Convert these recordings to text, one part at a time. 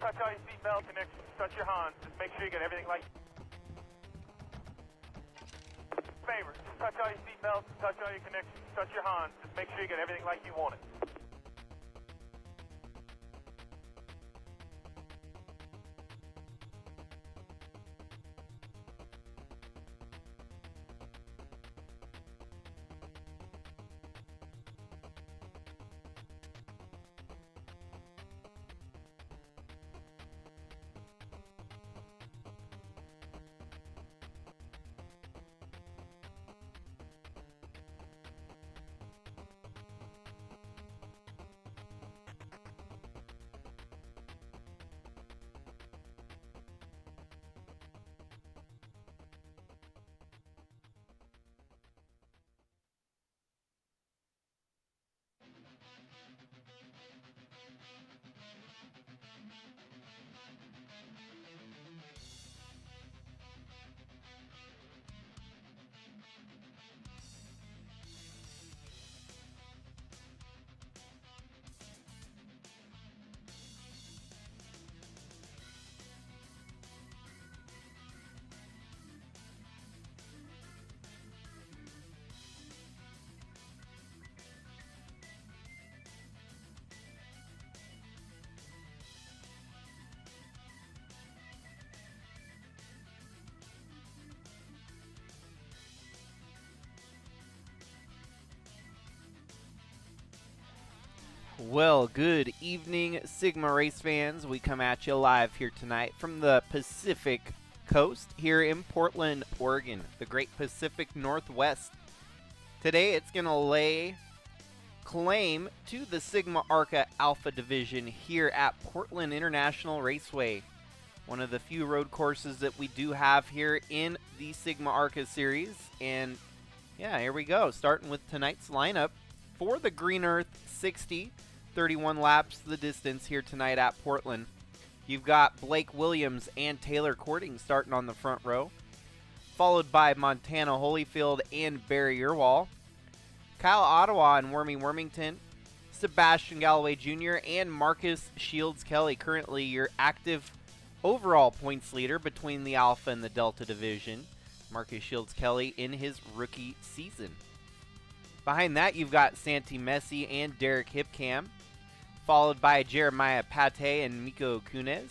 touch all your seatbelt connections, touch your Hans. Just make sure you get everything like... Favor, just touch all your seatbelts, touch all your connections, touch your Hans. Just make sure you get everything like you want it. Well, good evening, Sigma race fans. We come at you live here tonight from the Pacific Coast here in Portland, Oregon, the great Pacific Northwest. Today, it's going to lay claim to the Sigma ARCA ALPHA Division here at Portland International Raceway, one of the few road courses that we do have here in the Sigma ARCA series. And yeah, here we go, starting with tonight's lineup for the Green Earth 60. 31 laps the distance here tonight at Portland. You've got Blake Williams and Taylor Courting starting on the front row, followed by Montana Holyfield and Barry Irwall, Kyle Ottawa and Wormy Wormington, Sebastian Galloway Jr. and Marcus Shields Kelly, currently your active overall points leader between the Alpha and the Delta division. Marcus Shields Kelly in his rookie season. Behind that, you've got Santi Messi and Derek Hipcam, followed by Jeremiah Pate and Miko Kunez,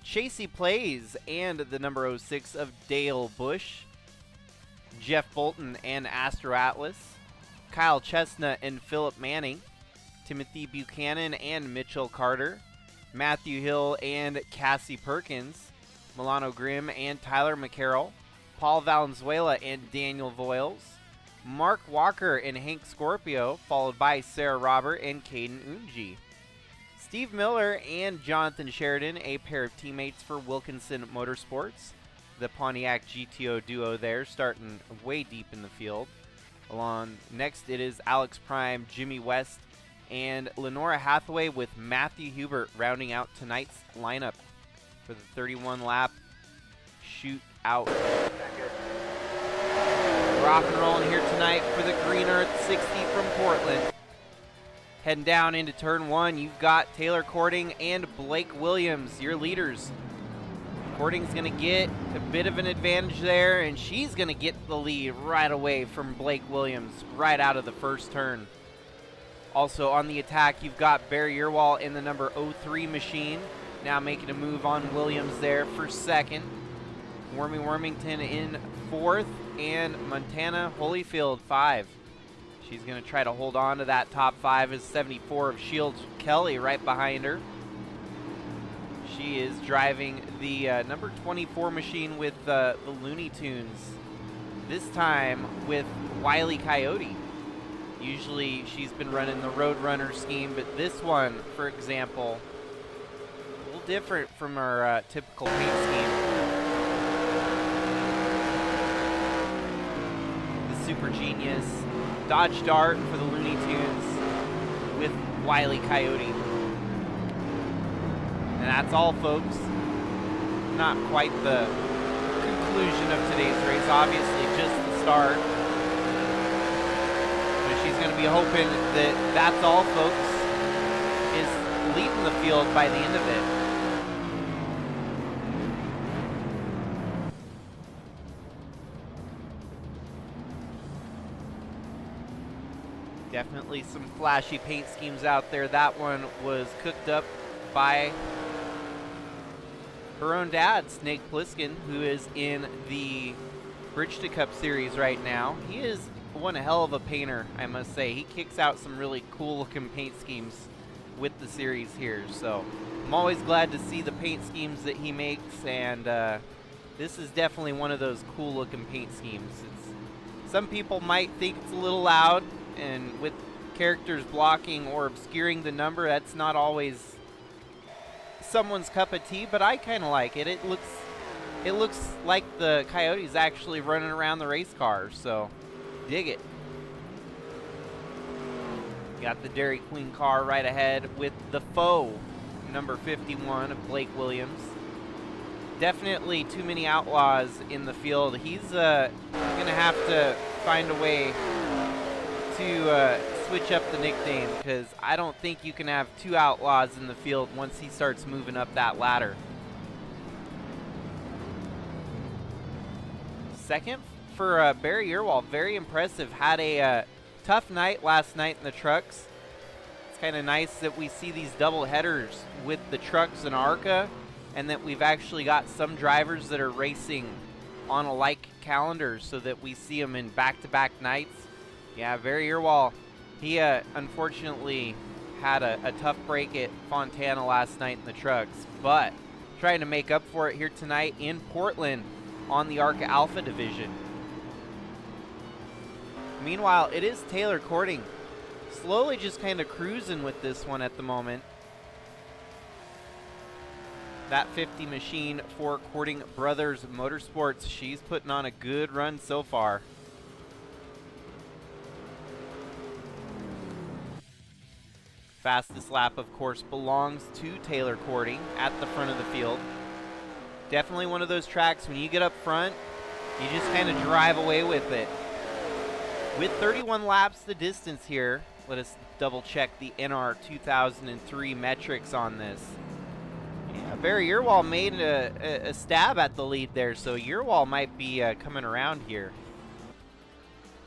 Chasey Plays and the number 06 of Dale Bush, Jeff Bolton and Astro Atlas, Kyle Chestnut and Philip Manning, Timothy Buchanan and Mitchell Carter, Matthew Hill and Cassie Perkins, Milano Grimm and Tyler McCarroll, Paul Valenzuela and Daniel Voiles, Mark Walker and Hank Scorpio, followed by Sarah Robert and Caden Unji. Steve Miller and Jonathan Sheridan, a pair of teammates for Wilkinson Motorsports. The Pontiac GTO duo there, starting way deep in the field. Along next, it is Alex Prime, Jimmy West, and Lenora Hathaway with Matthew Hubert rounding out tonight's lineup for the 31-lap shootout. Rock and rolling here tonight for the Green Earth 60 from Portland. Heading down into turn one, you've got Taylor Courting and Blake Williams, your leaders. Courting's going to get a bit of an advantage there, and she's going to get the lead right away from Blake Williams right out of the first turn. Also on the attack, you've got Barry Irwall in the number 03 machine, now making a move on Williams there for second. Wormy Wormington in fourth, and Montana Holyfield 5. She's going to try to hold on to that top 5 as 74 of Shields Kelly right behind her. She is driving the number 24 machine with the Looney Tunes, this time with Wile E. Coyote. Usually she's been running the Roadrunner scheme, but this one, for example, a little different from our typical paint scheme. Super Genius Dodge Dart for the Looney Tunes with Wile E. Coyote. And that's all, folks. Not quite the conclusion of today's race, obviously just the start. But she's going to be hoping that that's all, folks, is leading the field by the end of it. Definitely some flashy paint schemes out there. That one was cooked up by her own dad, Snake Plissken, who is in the Bridge to Cup series right now. He is one hell of a painter, I must say. He kicks out some really cool looking paint schemes with the series here. So I'm always glad to see the paint schemes that he makes, and this is definitely one of those cool looking paint schemes. Some people might think it's a little loud, and with characters blocking or obscuring the number, that's not always someone's cup of tea, but I kind of like it. It looks like the Coyote's actually running around the race car, so dig it. Got the Dairy Queen car right ahead with the foe, number 51 of Blake Williams. Definitely too many outlaws in the field. He's gonna have to find a way to switch up the nickname, because I don't think you can have two outlaws in the field once he starts moving up that ladder. Second for Barry Earwall, very impressive. Had a tough night last night in the trucks. It's kind of nice that we see these double headers with the trucks and ARCA, and that we've actually got some drivers that are racing on a like calendar so that we see them in back-to-back nights. Yeah, Barry Earwall, he unfortunately had a tough break at Fontana last night in the trucks, but trying to make up for it here tonight in Portland on the ARCA ALPHA Division. Meanwhile, it is Taylor Courting, slowly just kind of cruising with this one at the moment. That 50 machine for Courting Brothers Motorsports, she's putting on a good run so far. Fastest lap, of course, belongs to Taylor Courting at the front of the field. Definitely one of those tracks, when you get up front, you just kind of drive away with it. With 31 laps the distance here, let us double check the NR2003 metrics on this. Yeah, Barry Earwall made a stab at the lead there, so Earwall might be coming around here.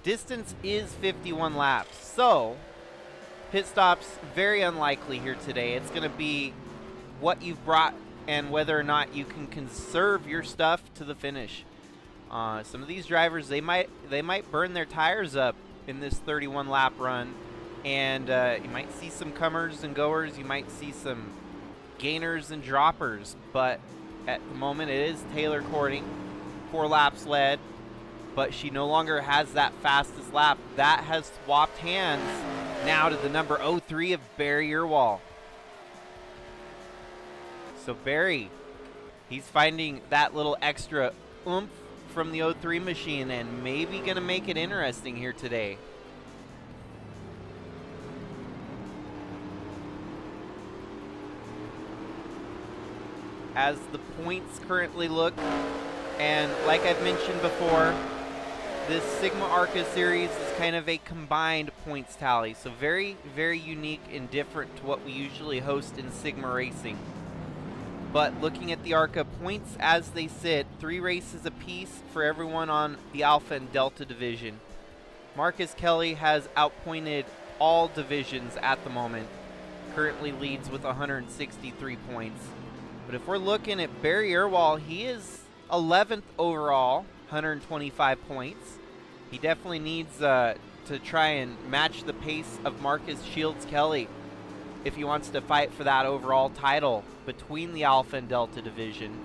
Distance is 51 laps, so pit stops very unlikely here today. It's going to be what you've brought and whether or not you can conserve your stuff to the finish. Some of these drivers, they might burn their tires up in this 31 lap run, and you might see some comers and goers, you might see some gainers and droppers, but at the moment it is Taylor Courting, 4 laps led, but she no longer has that fastest lap. That has swapped hands now to the number 03 of Barry Earwall. So Barry, he's finding that little extra oomph from the 03 machine and maybe going to make it interesting here today. As the points currently look, and like I've mentioned before, this Sigma ARCA series is kind of a combined points tally, so very, very unique and different to what we usually host in Sigma racing. But looking at the ARCA points as they sit, 3 races apiece for everyone on the Alpha and Delta division. Marcus Kelly has outpointed all divisions at the moment, currently leads with 163 points. But if we're looking at Barry Earwall, he is 11th overall, 125 points. He definitely needs to try and match the pace of Marcus Shields Kelly if he wants to fight for that overall title between the Alpha and Delta division.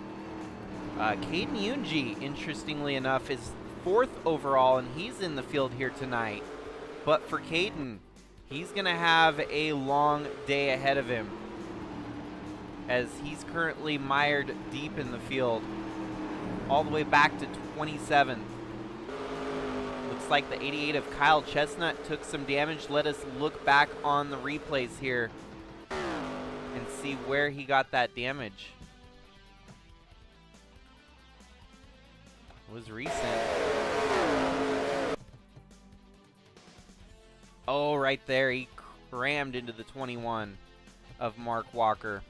Caden Unji, interestingly enough, is 4th overall, and he's in the field here tonight. But for Caden, he's going to have a long day ahead of him, as he's currently mired deep in the field, all the way back to 27th. Looks like the 88 of Kyle Chestnut took some damage. Let us look back on the replays here and see where he got that damage. It was recent. Oh, right there, he rammed into the 21. of Mark Walker.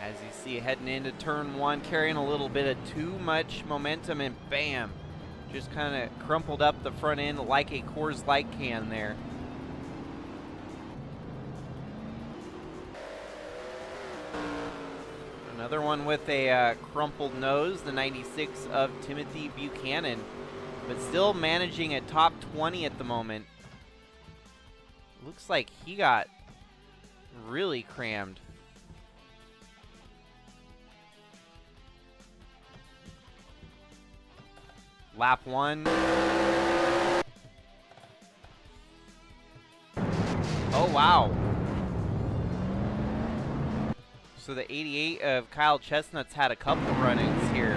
As you see, heading into turn 1, carrying a little bit of too much momentum, and bam, just kind of crumpled up the front end like a Coors Light can there. Another one with a crumpled nose, the 96 of Timothy Buchanan, but still managing a top 20 at the moment. Looks like he got really crammed. Lap 1. Oh, wow. So the 88 of Kyle Chestnut's had a couple run-ins here.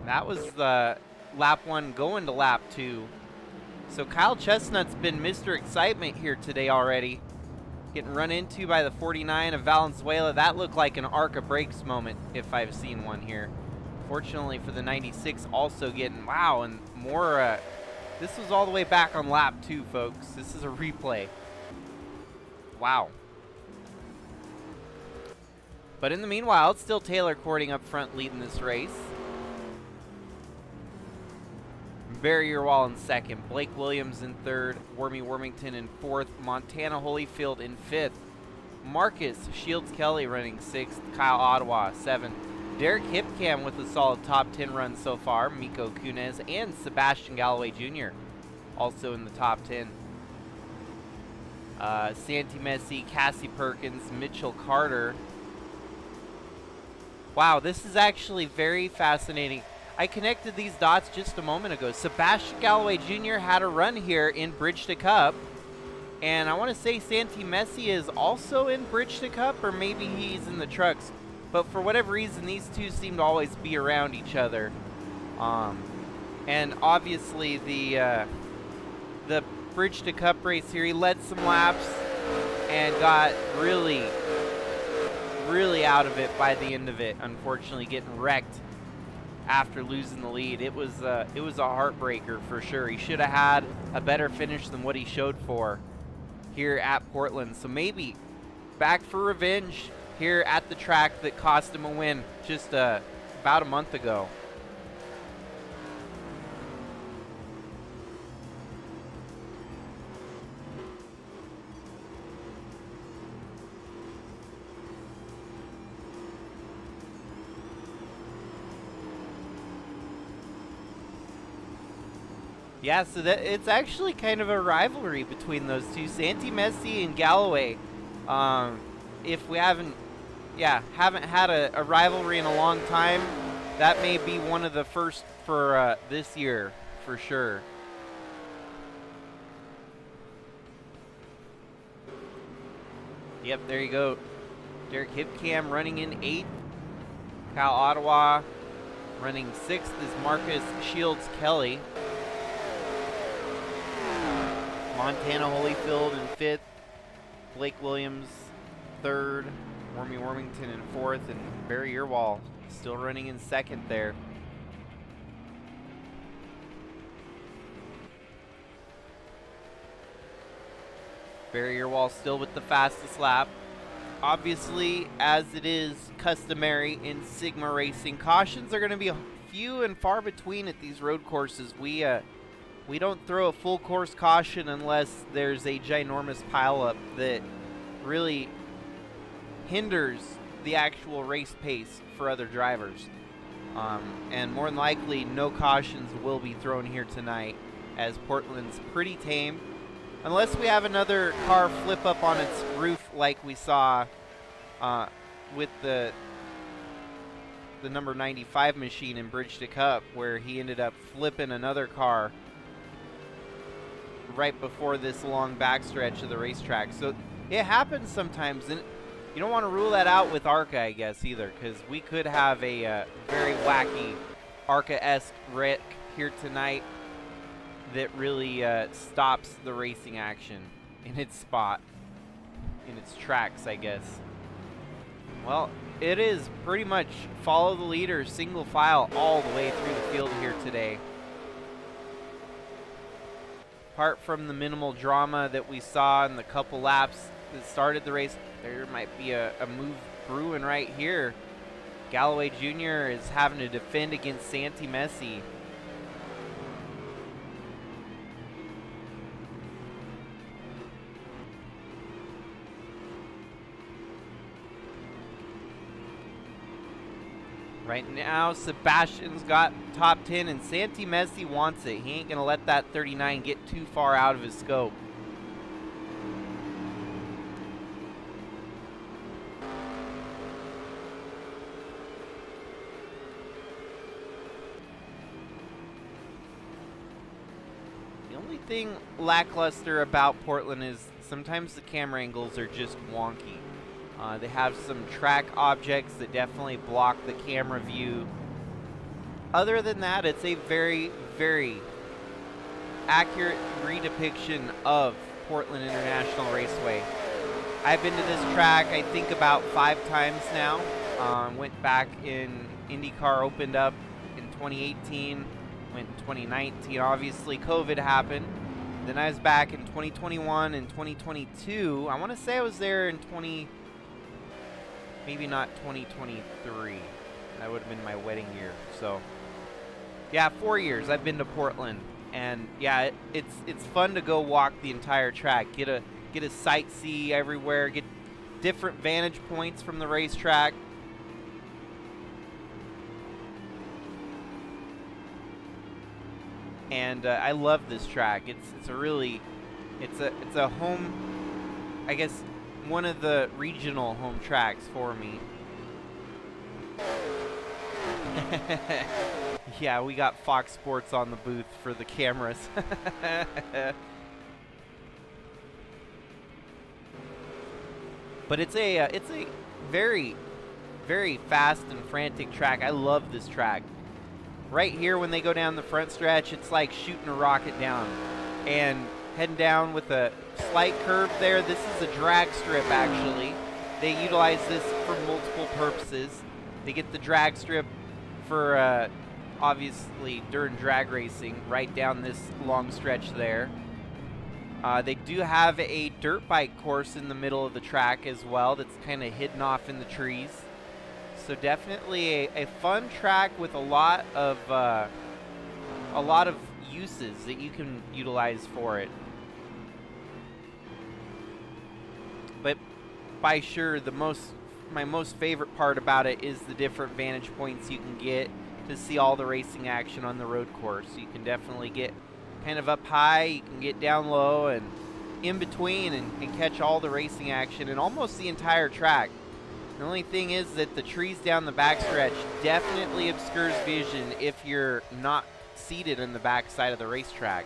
That was the lap 1 going to lap 2. So Kyle Chestnut's been Mr. Excitement here today already. Getting run into by the 49 of Valenzuela. That looked like an ARCA brakes moment if I've seen one here. Fortunately for the 96, also getting, wow, and more, this was all the way back on lap 2, folks. This is a replay. Wow. But in the meanwhile, it's still Taylor Cording up front leading this race. Barry Urwall in second, Blake Williams in third, Wormy Wormington in fourth, Montana Holyfield in fifth, Marcus Shields Kelly running sixth, Kyle Ottawa seventh, Derek Hipcam with a solid top 10 run so far, Miko Kunez and Sebastian Galloway Jr. also in the top 10. Santi Messi, Cassie Perkins, Mitchell Carter. Wow, this is actually very fascinating. I connected these dots just a moment ago. Sebastian Galloway Jr. had a run here in Bridge to Cup. And I want to say Santi Messi is also in Bridge to Cup, or maybe he's in the trucks. But for whatever reason, these two seem to always be around each other. And obviously the Bridge to Cup race here, he led some laps and got really out of it by the end of it. Unfortunately, getting wrecked after losing the lead. It was a heartbreaker for sure. He should have had a better finish than what he showed for here at Portland. So maybe back for revenge here at the track that cost him a win just about a month ago. Yeah, so that it's actually kind of a rivalry between those two, Santi Messi and Galloway. If we haven't had a rivalry in a long time, that may be one of the first for this year, for sure. Yep, there you go. Derek Hipcam running in 8th. Kyle Ottawa running 6th is Marcus Shields Kelly. Montana Holyfield in 5th, Blake Williams 3rd, Wormy Wormington in 4th, and Barry Urwall still running in 2nd there. Barry Urwall still with the fastest lap. Obviously, as it is customary in Sigma racing, cautions are going to be few and far between at these road courses. We don't throw a full course caution unless there's a ginormous pileup that really hinders the actual race pace for other drivers. And more than likely, no cautions will be thrown here tonight, as Portland's pretty tame. Unless we have another car flip up on its roof like we saw with the number 95 machine in Bridge to Cup, where he ended up flipping another car right before this long backstretch of the racetrack. So it happens sometimes, and you don't want to rule that out with ARCA, I guess, either, because we could have a very wacky ARCA-esque wreck here tonight that really stops the racing action in its spot, in its tracks, I guess. Well, it is pretty much follow the leader, single file all the way through the field here today. Apart from the minimal drama that we saw in the couple laps that started the race, there might be a move brewing right here. Galloway Jr. is having to defend against Santi Messi. Right now, Sebastian's got top 10, and Santi Messi wants it. He ain't going to let that 39 get too far out of his scope. The only thing lackluster about Portland is sometimes the camera angles are just wonky. They have some track objects that definitely block the camera view. Other than that, it's a very, very accurate redepiction of Portland International Raceway. I've been to this track, I think, about 5 times now. Went back in IndyCar, opened up in 2018, went in 2019. Obviously, COVID happened. Then I was back in 2021 and 2022. I want to say I was there in maybe not 2023. That would have been my wedding year. So, yeah, 4 years I've been to Portland, and yeah, it's fun to go walk the entire track, get a sightsee everywhere, get different vantage points from the racetrack. And I love this track. It's a home, I guess, one of the regional home tracks for me. Yeah, we got Fox Sports on the booth for the cameras. But it's a very, very fast and frantic track. I love this track. Right here, when they go down the front stretch, it's like shooting a rocket down. And heading down with a slight curve there. This is a drag strip, actually. They utilize this for multiple purposes. They get the drag strip for, obviously, during drag racing, right down this long stretch there. They do have a dirt bike course in the middle of the track as well that's kind of hidden off in the trees. So definitely a fun track with a lot of uses that you can utilize for it. But by sure, my most favorite part about it is the different vantage points you can get to see all the racing action on the road course. You can definitely get kind of up high, you can get down low and in between and catch all the racing action and almost the entire track. The only thing is that the trees down the backstretch definitely obscures vision if you're not seated in the back side of the racetrack.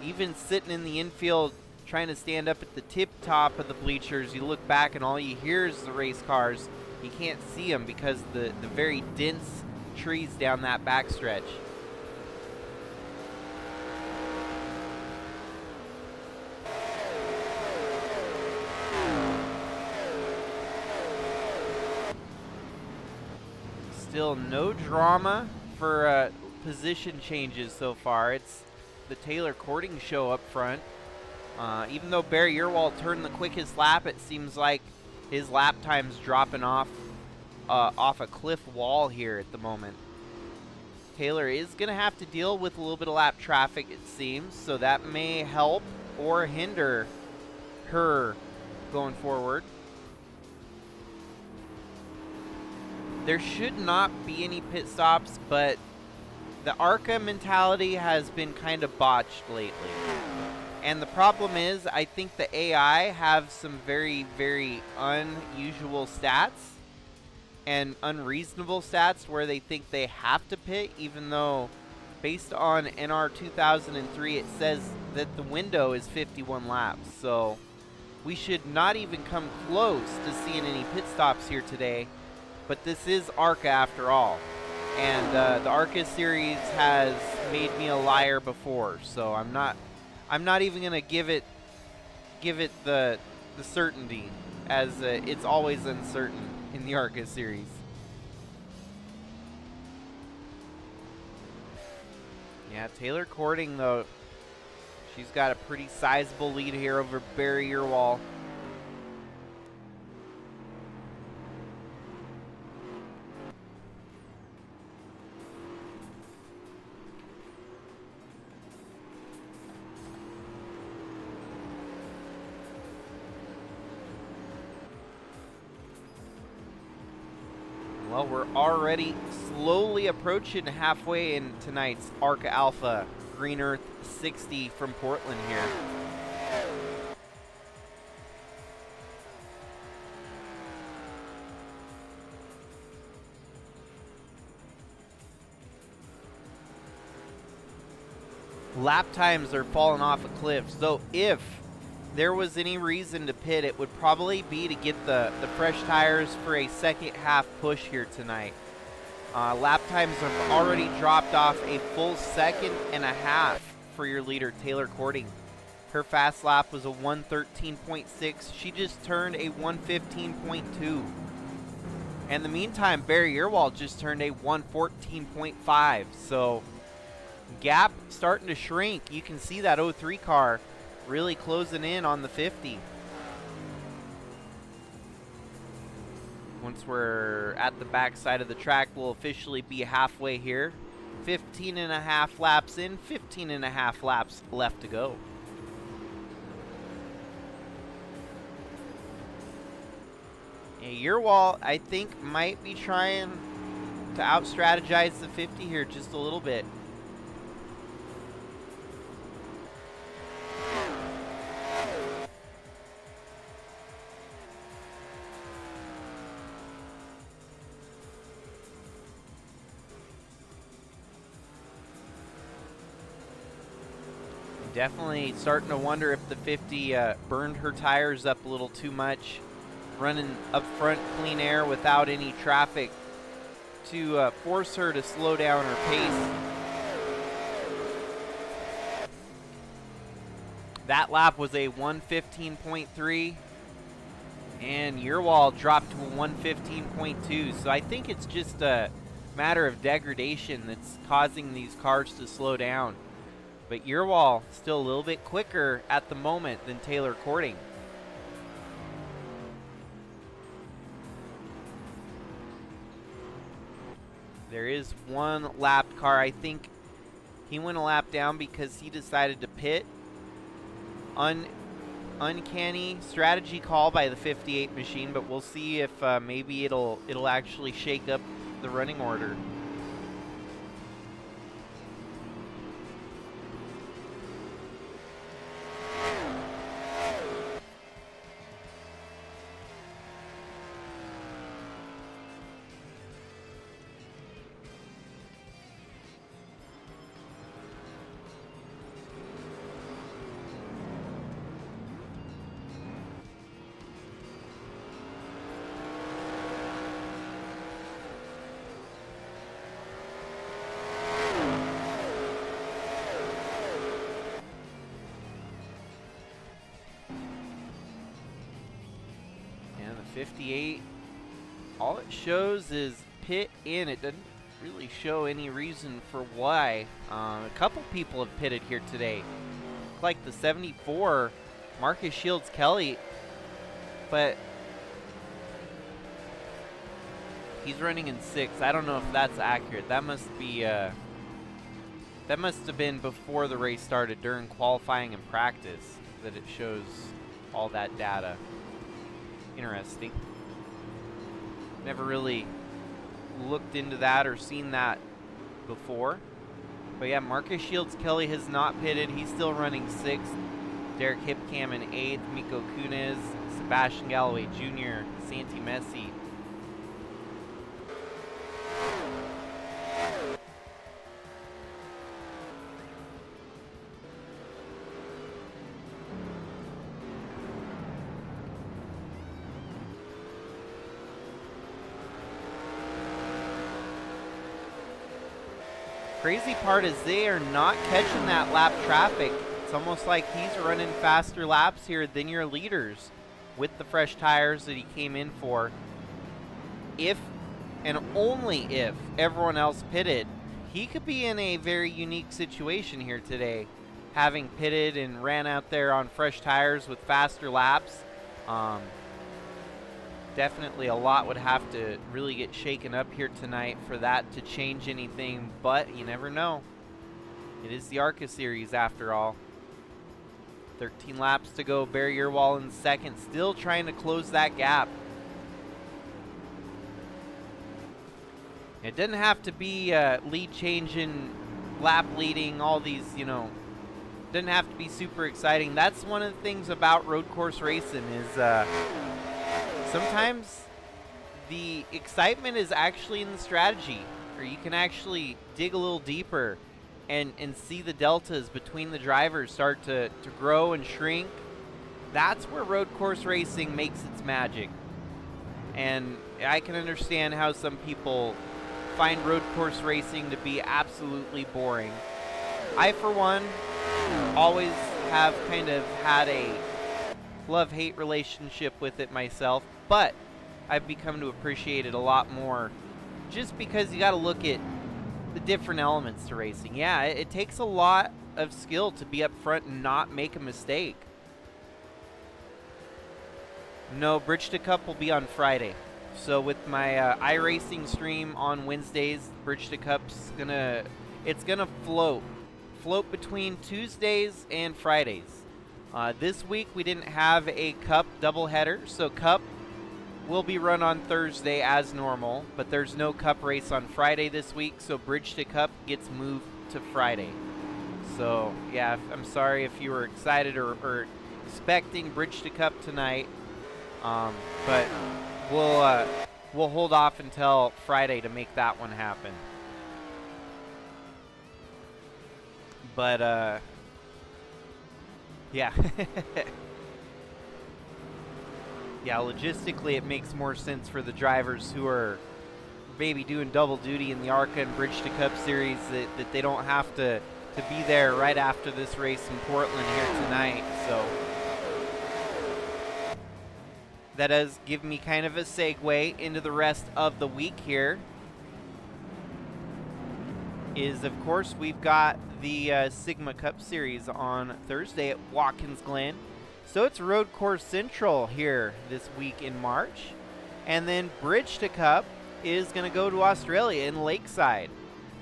Even sitting in the infield trying to stand up at the tip top of the bleachers, you look back and all you hear is the race cars. You can't see them because of the very dense trees down that backstretch. Still no drama for position changes so far. It's the Taylor Courting show up front. Even though Barry Earwald turned the quickest lap, it seems like his lap time's dropping off a cliff wall here at the moment. Taylor is going to have to deal with a little bit of lap traffic, it seems, so that may help or hinder her going forward. There should not be any pit stops, but the ARCA mentality has been kind of botched lately. And the problem is, I think the AI have some very, very unusual stats and unreasonable stats where they think they have to pit, even though based on NR2003 it says that the window is 51 laps. So we should not even come close to seeing any pit stops here today. But this is ARCA after all. And the ARCA series has made me a liar before, so I'm not even gonna give it the certainty, as it's always uncertain in the ARCA series. Yeah, Taylor Cording, though, she's got a pretty sizable lead here over Barry Earwall. Well, we're already slowly approaching halfway in tonight's ARCA Alpha Green Earth 60 from Portland here. Lap times are falling off a cliff, so if there was any reason to pit, it would probably be to get the fresh tires for a second half push here tonight. Lap times have already dropped off a full second and a half for your leader, Taylor Cording. Her fast lap was a 1:13.6. She just turned a 1:15.2. In the meantime, Barry Earwall just turned a 1:14.5. So gap starting to shrink. You can see that 03 car really closing in on the 50. Once we're at the back side of the track, we'll officially be halfway here. 15 and a half laps in, 15 and a half laps left to go. Earwall, I think, might be trying to out-strategize the 50 here just a little bit. Definitely starting to wonder if the 50 burned her tires up a little too much, running up front clean air without any traffic to force her to slow down her pace. That lap was a 1:15.3, and Earwall dropped to a 1:15.2. So I think it's just a matter of degradation that's causing these cars to slow down. But Earwall still a little bit quicker at the moment than Taylor Cording. There is one lapped car. I think he went a lap down because he decided to pit. Uncanny strategy call by the 58 machine, but we'll see if maybe it'll actually shake up the running order. And the 58, all it shows is pit in. It doesn't really show any reason for why. A couple people have pitted here today. Like the 74, Marcus Shields Kelly, but he's running in 6th. I don't know if that's accurate. That must be that must have been before the race started, during qualifying and practice, that it shows all that data. Interesting. Never really looked into that or seen that before. But yeah, Marcus Shields Kelly has not pitted. He's still running 6th. Derek Hipcam in 8th. Miko Kunez, Sebastian Galloway Jr., Santi Messi. Crazy part is they are not catching that lap traffic. It's almost like he's running faster laps here than your leaders with the fresh tires that he came in for. if and only if everyone else pitted, he could be in a very unique situation here today, having pitted and ran out there on fresh tires with faster laps. Definitely a lot would have to really get shaken up here tonight for that to change anything, but you never know. It is the ARCA series after all. 13 laps to go. Barry Earwall in second, still trying to close that gap. It doesn't have to be lead changing, lap leading, all these, doesn't have to be super exciting. That's one of the things about road course racing is sometimes the excitement is actually in the strategy, or you can actually dig a little deeper and see the deltas between the drivers start to grow and shrink. That's where road course racing makes its magic. And I can understand how some people find road course racing to be absolutely boring. I, for one, always have kind of had a love-hate relationship with it myself, but I've become to appreciate it a lot more just because you got to look at the different elements to racing. Yeah, it takes a lot of skill to be up front and not make a mistake. No, Bridge to Cup will be on Friday. So with my iRacing stream on Wednesdays, Bridge to Cup's gonna float between Tuesdays and Fridays. This week we didn't have a Cup doubleheader, so Cup will be run on Thursday as normal, but there's no Cup race on Friday this week, so Bridge to Cup gets moved to Friday. So yeah, I'm sorry if you were excited or expecting Bridge to Cup tonight, but we'll hold off until Friday to make that one happen. But yeah. Yeah, logistically it makes more sense for the drivers who are maybe doing double duty in the ARCA and Bridge to Cup series that they don't have to be there right after this race in Portland here tonight. So that does give me kind of a segue into the rest of the week here. Is, of course, we've got the Sigma Cup Series on Thursday at Watkins Glen. So it's Road Course Central here this week in March. And then Bridge to Cup is going to go to Australia in Lakeside.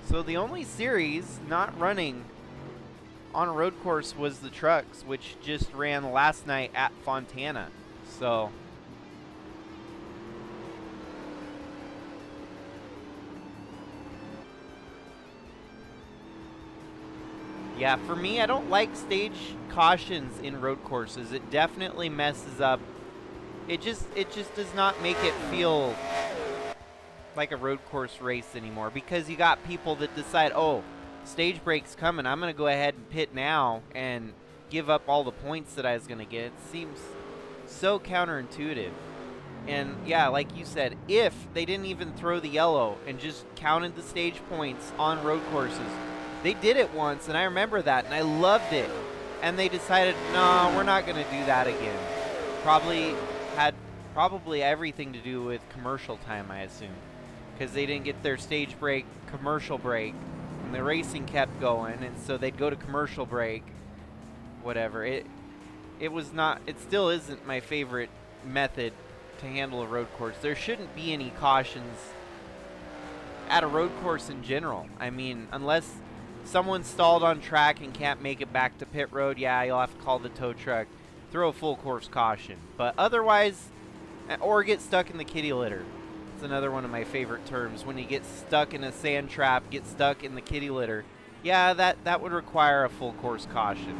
So the only series not running on a road course was the trucks, which just ran last night at Fontana. So yeah, for me, I don't like stage cautions in road courses. It definitely messes up. It just does not make it feel like a road course race anymore, because you got people that decide, oh, stage break's coming, I'm going to go ahead and pit now and give up all the points that I was going to get. It seems so counterintuitive. And yeah, like you said, if they didn't even throw the yellow and just counted the stage points on road courses, they did it once, and I remember that, and I loved it. And they decided, no, we're not going to do that again. Probably had everything to do with commercial time, I assume, because they didn't get their stage break, commercial break, and the racing kept going, and so they'd go to commercial break, whatever. It still isn't my favorite method to handle a road course. There shouldn't be any cautions at a road course in general. I mean, unless someone stalled on track and can't make it back to pit road, yeah, you'll have to call the tow truck, throw a full course caution. But otherwise, or get stuck in the kitty litter. It's another one of my favorite terms. When you get stuck in a sand trap, get stuck in the kitty litter, yeah, that would require a full course caution.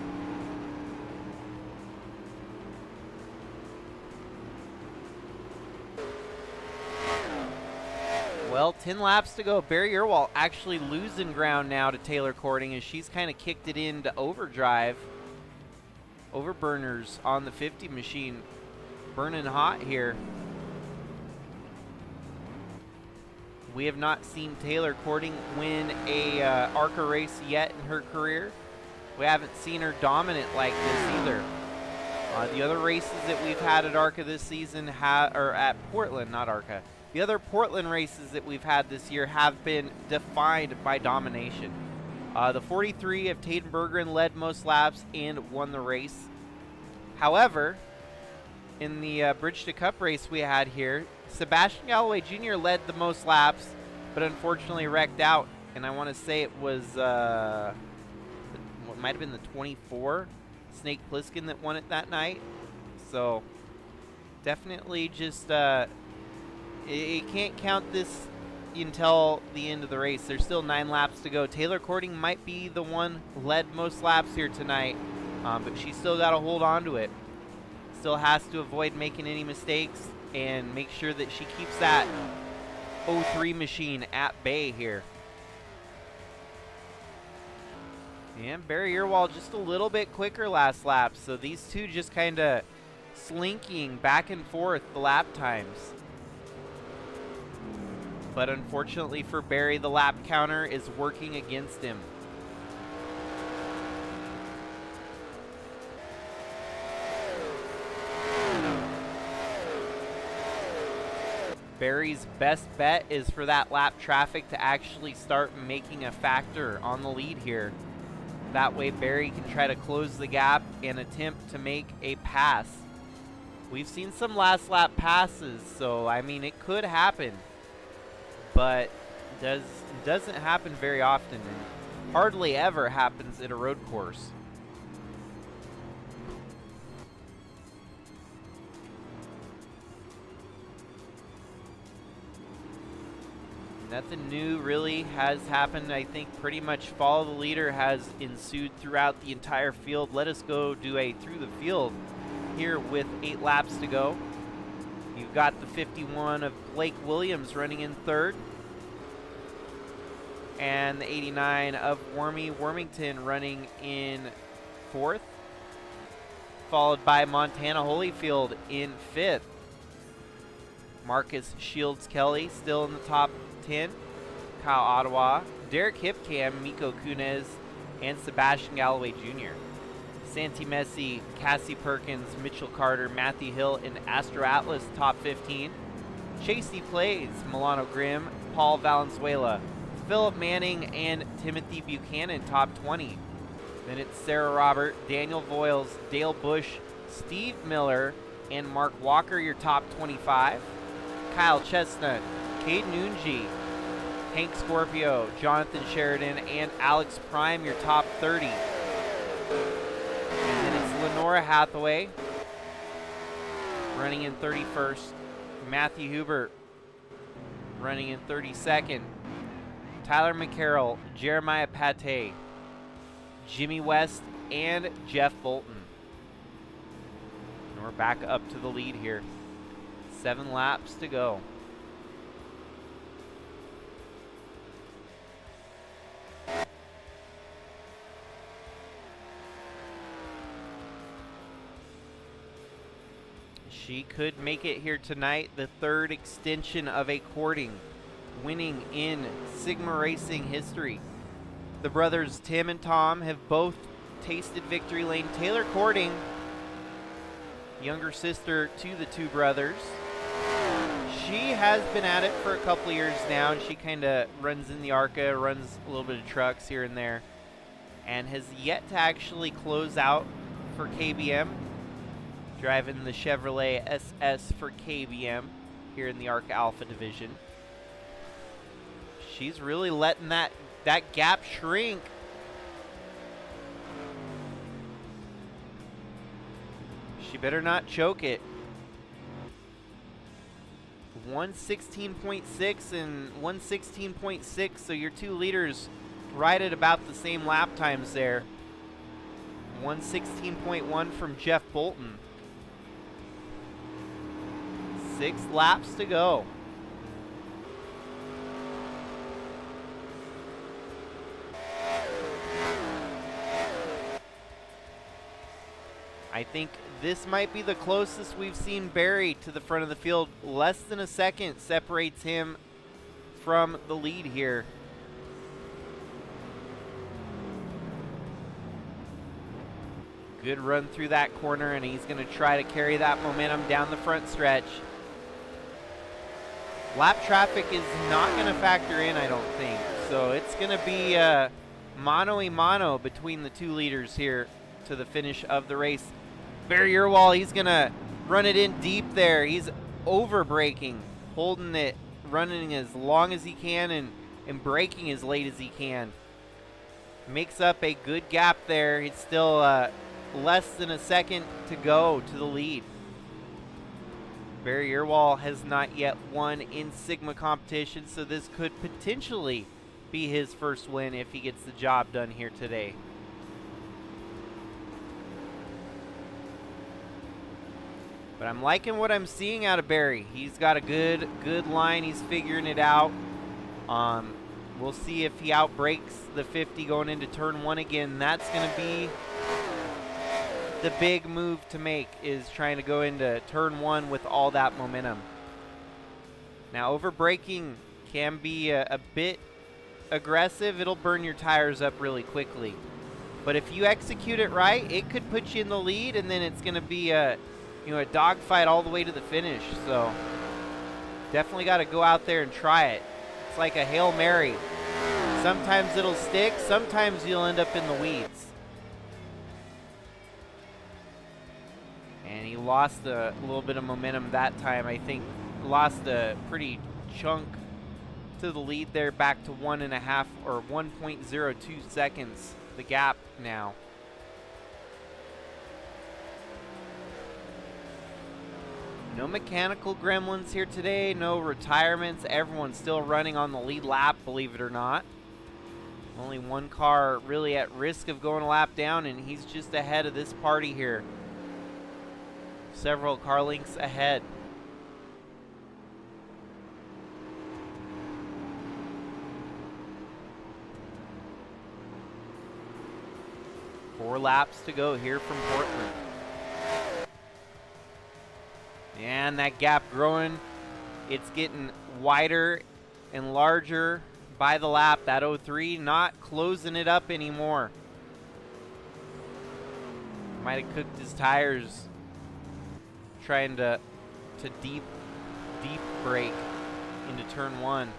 Well, 10 laps to go. Barry Earwall actually losing ground now to Taylor Cording as she's kind of kicked it into overdrive. Overburners on the 50 machine burning hot here. We have not seen Taylor Cording win a ARCA race yet in her career. We haven't seen her dominant like this either. The other races that we've had at ARCA this season or at Portland, not ARCA, The other Portland races that we've had this year have been defined by domination. The 43 of Taden Bergeron led most laps and won the race. However, in the Bridge to Cup race we had here, Sebastian Galloway Jr. led the most laps, but unfortunately wrecked out. And I want to say it was, what might have been the 24, Snake Plissken, that won it that night. So, definitely just, you can't count this until the end of the race. There's still 9 laps to go. Taylor Cording might be the one led most laps here tonight, but she's still got to hold on to it. Still has to avoid making any mistakes and make sure that she keeps that 03 machine at bay here. And Barry Earwall just a little bit quicker last lap, so these two just kind of slinking back and forth the lap times. But unfortunately for Barry, the lap counter is working against him. Barry's best bet is for that lap traffic to actually start making a factor on the lead here. That way Barry can try to close the gap and attempt to make a pass. We've seen some last lap passes, so I mean it could happen, but doesn't happen very often and hardly ever happens at a road course. Nothing new really has happened. I think pretty much follow the leader has ensued throughout the entire field. Let us go do a through the field here with 8 laps to go. You've got the 51 of Blake Williams running in third, and the 89 of Wormy Wormington running in fourth, followed by Montana Holyfield in fifth. Marcus Shields Kelly still in the top 10. Kyle Ottawa, Derek Hipcam, Miko Kunez, and Sebastian Galloway Jr. Santi Messi, Cassie Perkins, Mitchell Carter, Matthew Hill, and Astro Atlas top 15. Chasey Plays, Milano Grimm, Paul Valenzuela, Philip Manning, and Timothy Buchanan top 20. Then it's Sarah Robert, Daniel Voiles, Dale Bush, Steve Miller, and Mark Walker, your top 25. Kyle Chestnut, Cade Noonji, Hank Scorpio, Jonathan Sheridan, and Alex Prime, your top 30. And then it's Lenora Hathaway running in 31st. Matthew Hubert running in 32nd. Tyler McCarroll, Jeremiah Pate, Jimmy West, and Jeff Bolton. And we're back up to the lead here. 7 laps to go. She could make it here tonight, the 3rd extension of a Cording, winning in Sigma Racing history. The brothers Tim and Tom have both tasted victory lane. Taylor Cording, younger sister to the two brothers, she has been at it for a couple of years now, and she kind of runs in the ARCA, runs a little bit of trucks here and there, and has yet to actually close out for KBM, driving the Chevrolet SS for KBM here in the ARCA Alpha Division. She's really letting that gap shrink. She better not choke it. 116.6 and 116.6, so your two leaders right at about the same lap times there. 116.1 from Jeff Bolton. 6 laps to go. I think this might be the closest we've seen Barry to the front of the field. Less than a second separates him from the lead here. Good run through that corner, and he's going to try to carry that momentum down the front stretch. Lap traffic is not going to factor in, I don't think. So it's going to be mano-a-mano between the two leaders here to the finish of the race. Barry Urwall, he's going to run it in deep there. He's over-braking, holding it, running as long as he can and braking as late as he can. Makes up a good gap there. It's still less than a second to go to the lead. Barry Urwall has not yet won in Sigma competition, so this could potentially be his first win if he gets the job done here today. But I'm liking what I'm seeing out of Barry. He's got a good line. He's figuring it out. We'll see if he outbreaks the 50 going into turn 1 again. That's going to be the big move to make, is trying to go into turn 1 with all that momentum. Now, over-braking can be a bit aggressive. It'll burn your tires up really quickly. But if you execute it right, it could put you in the lead, and then it's going to be a dogfight all the way to the finish. So definitely got to go out there and try it. It's like a Hail Mary. Sometimes it'll stick, sometimes you'll end up in the weeds. And he lost a little bit of momentum that time. I think lost a pretty chunk to the lead there, back to 1.5 or 1.02 seconds, the gap now. No mechanical gremlins here today, no retirements. Everyone's still running on the lead lap, believe it or not. Only one car really at risk of going a lap down, and he's just ahead of this party here. Several car lengths ahead. Four laps to go here from Portland. And that gap growing. It's getting wider and larger by the lap. That 03 not closing it up anymore. Might have cooked his tires trying to deep brake into turn 1.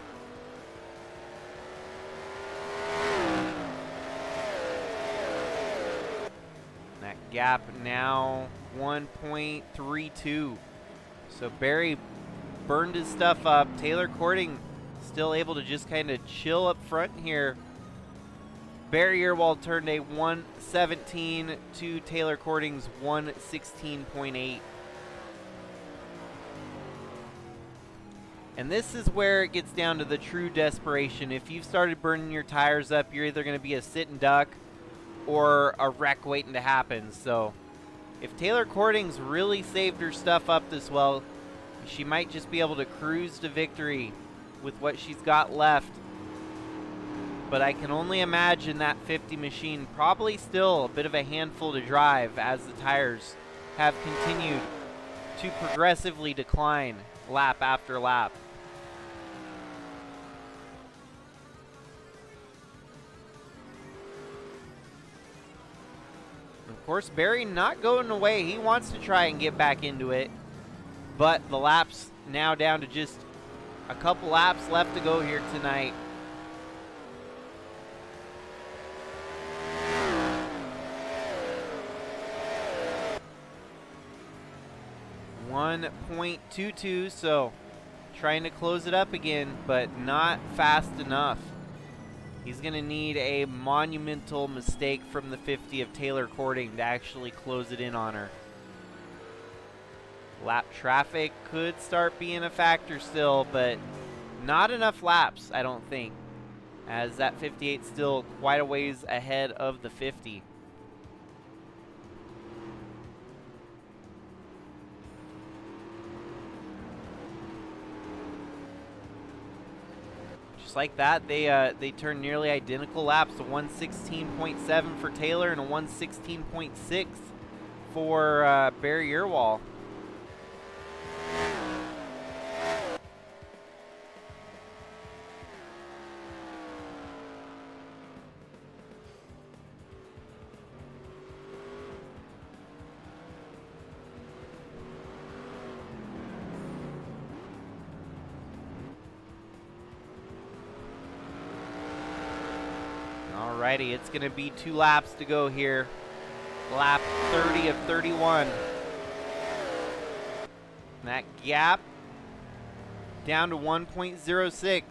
That gap now 1.32. So Barry burned his stuff up. Taylor Cording still able to just kind of chill up front here. Barry Urwall turned a 1:17 to Taylor Cording's 1:16.8. And this is where it gets down to the true desperation. If you've started burning your tires up, you're either going to be a sit and duck or a wreck waiting to happen. So if Taylor Cording's really saved her stuff up this well, she might just be able to cruise to victory with what she's got left. But I can only imagine that 50 machine probably still a bit of a handful to drive as the tires have continued to progressively decline lap after lap. Of course, Barry not going away. He wants to try and get back into it. But the laps now down to just a couple laps left to go here tonight. .22, so trying to close it up again, but not fast enough. He's going to need a monumental mistake from the 50 of Taylor Cording to actually close it in on her. Lap traffic could start being a factor still, but not enough laps, I don't think, as that 58 is still quite a ways ahead of the 50. Just like that, they turn nearly identical laps, a 1:16.7 for Taylor and a 1:16.6 for Barry Urwall. Alrighty, it's going to be 2 laps to go here. Lap 30 of 31. And that gap down to 1.06.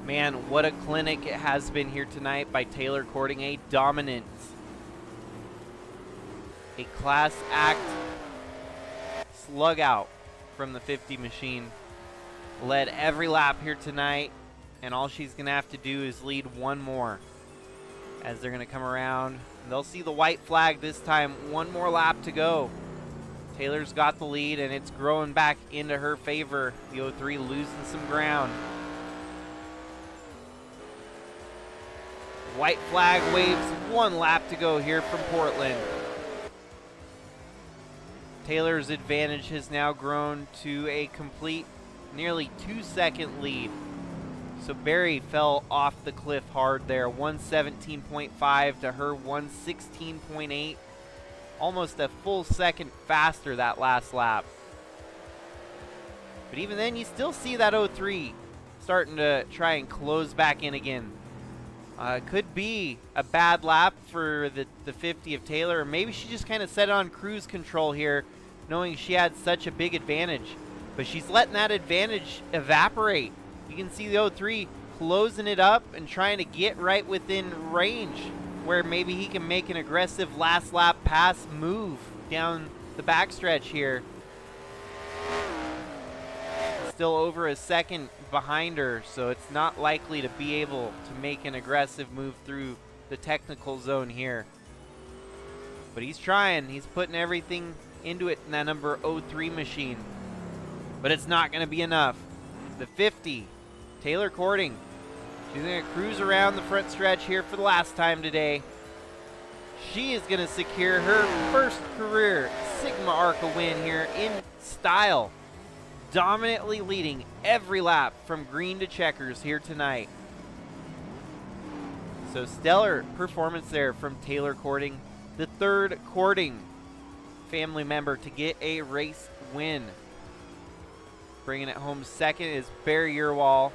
Man, what a clinic it has been here tonight by Taylor Cording. A dominant, a class act slug out from the 50 machine. Led every lap here tonight, and all she's going to have to do is lead one more as they're going to come around. They'll see the white flag this time. One more lap to go. Taylor's got the lead, and it's growing back into her favor. The 03 losing some ground. White flag waves, 1 lap to go here from Portland. Taylor's advantage has now grown to a complete nearly 2-second lead. So Barry fell off the cliff hard there. 117.5 to her 116.8. Almost a full second faster that last lap. But even then, you still see that 03 starting to try and close back in again. Could be a bad lap for the 50 of Taylor, or maybe she just kind of set on cruise control here, knowing she had such a big advantage. But she's letting that advantage evaporate. You can see the 03 closing it up and trying to get right within range, where maybe he can make an aggressive last lap pass move down the backstretch here. Still over a second behind her, so it's not likely to be able to make an aggressive move through the technical zone here. But he's trying. He's putting everything into it in that number 03 machine. But it's not going to be enough. The 50, Taylor Cording. She's going to cruise around the front stretch here for the last time today. She is going to secure her first career Sigma ARCA win here in style. Dominantly leading every lap from green to checkers here tonight. So stellar performance there from Taylor Cording, the 3rd Cording family member to get a race win. Bringing it home second is Barry Urwall.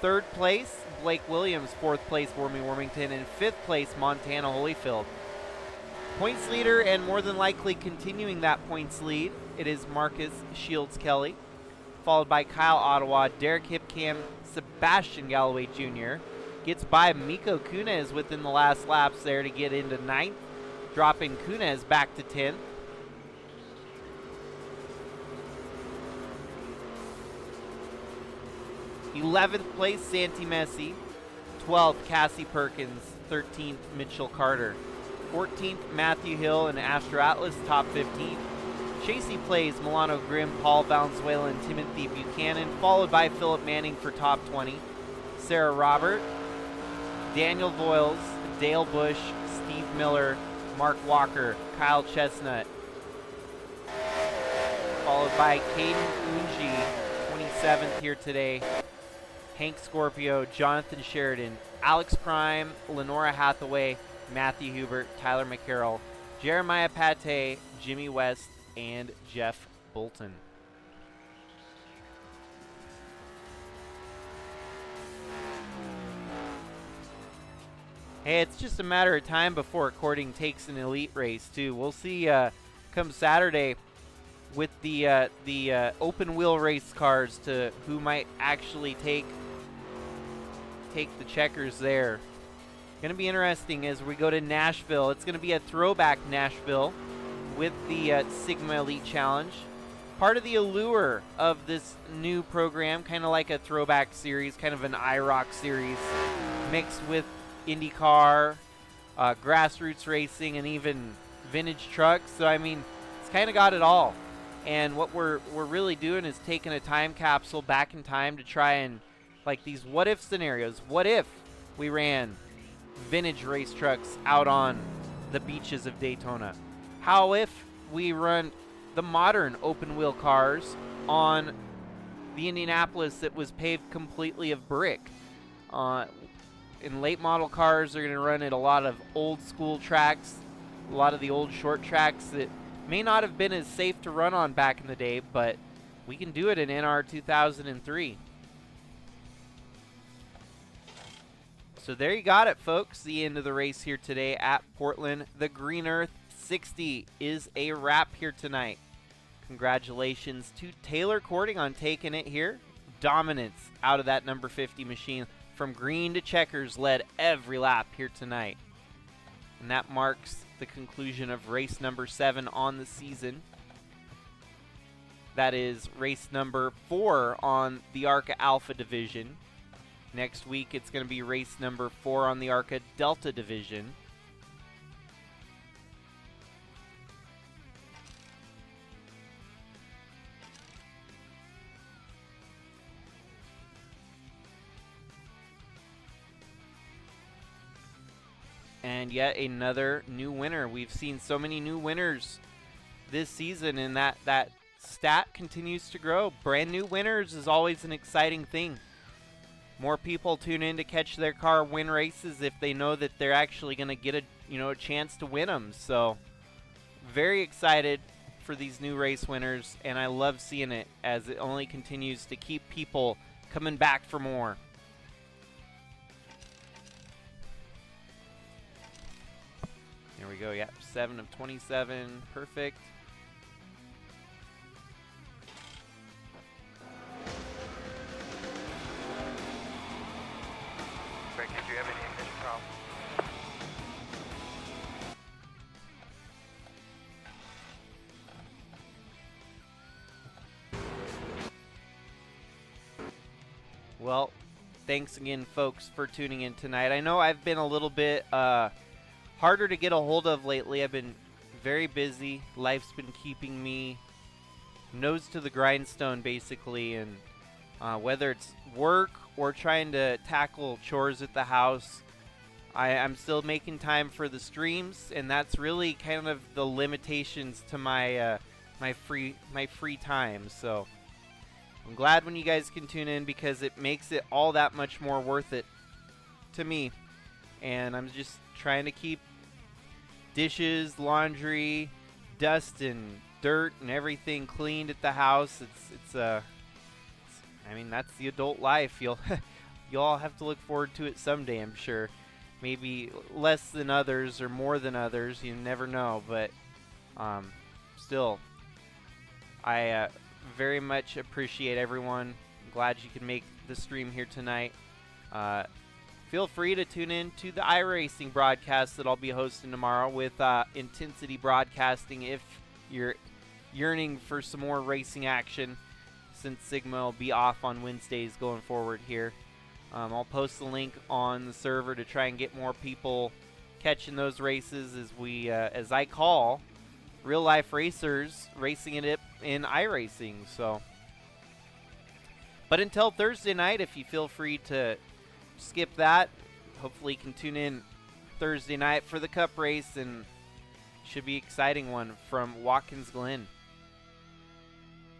3rd place, Blake Williams. 4th place, Wormy Wormington. And 5th place, Montana Holyfield. Points leader, and more than likely continuing that points lead, it is Marcus Shields Kelly, followed by Kyle Ottawa, Derek Hipcam, Sebastian Galloway Jr. Gets by Miko Kunez within the last laps there to get into 9th, dropping Kunez back to 10th. '11th place, Santi Messi. 12th, Cassie Perkins. 13th, Mitchell Carter. 14th, Matthew Hill and Astro Atlas, top 15. Chasey Plays, Milano Grimm, Paul Valenzuela, and Timothy Buchanan, followed by Philip Manning for top 20. Sarah Robert, Daniel Voiles, Dale Bush, Steve Miller, Mark Walker, Kyle Chestnut, followed by Caden Unji, 27th here today. Hank Scorpio, Jonathan Sheridan, Alex Prime, Lenora Hathaway, Matthew Hubert, Tyler McCarroll, Jeremiah Pate, Jimmy West, and Jeff Bolton. Hey, it's just a matter of time before Cording takes an elite race too. We'll see come Saturday with the open wheel race cars to who might actually take the checkers there. Going to be interesting as we go to Nashville. It's going to be a throwback Nashville with the Sigma Elite Challenge. Part of the allure of this new program, kind of like a throwback series, kind of an IROC series, mixed with IndyCar, grassroots racing, and even vintage trucks. So, I mean, it's kind of got it all. And what we're really doing is taking a time capsule back in time to try and, like, these what if scenarios. What if we ran vintage race trucks out on the beaches of Daytona? How if we run the modern open wheel cars on the Indianapolis that was paved completely of brick? In late model cars, they're going to run at a lot of old school tracks, a lot of the old short tracks that may not have been as safe to run on back in the day, but we can do it in NR 2003. So there you got it, folks. The end of the race here today at Portland. The Green Earth 60 is a wrap here tonight. Congratulations to Taylor Courting on taking it here. Dominance out of that number 50 machine. From green to checkers, led every lap here tonight. And that marks the conclusion of race number 7 on the season. That is race number 4 on the ARCA Alpha Division. Next week, it's going to be race number 4 on the ARCA Delta Division. And yet another new winner. We've seen so many new winners this season, and that stat continues to grow. Brand new winners is always an exciting thing. More people tune in to catch their car win races if they know that they're actually going to get a chance to win them. So very excited for these new race winners, and I love seeing it as it only continues to keep people coming back for more. There we go, yep, 7 of 27, perfect. Greg, did you have any ignition problems? Well, thanks again, folks, for tuning in tonight. I know I've been a little bit harder to get a hold of lately. I've been very busy. Life's been keeping me nose to the grindstone, basically, and whether it's work or trying to tackle chores at the house, I'm still making time for the streams, and that's really kind of the limitations to my my free time. So I'm glad when you guys can tune in, because it makes it all that much more worth it to me. And I'm just trying to keep dishes, laundry, dust and dirt and everything cleaned at the house. I mean, that's the adult life. You'll all have to look forward to it someday, I'm sure. Maybe less than others or more than others, you never know, but still, I very much appreciate everyone. I'm glad you could make the stream here tonight. Feel free to tune in to the iRacing broadcast that I'll be hosting tomorrow with Intensity Broadcasting if you're yearning for some more racing action, since Sigma will be off on Wednesdays going forward here. I'll post the link on the server to try and get more people catching those races as I call real life racers racing it in iRacing. So, but until Thursday night, if you feel free to skip that, hopefully you can tune in Thursday night for the Cup race, and should be an exciting one from Watkins Glen.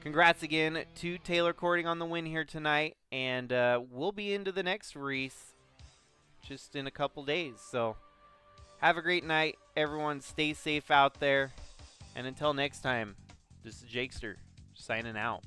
Congrats again to Taylor Courting on the win here tonight, and we'll be into the next race just in a couple days. So have a great night, everyone. Stay safe out there, and until next time, this is Jakester signing out.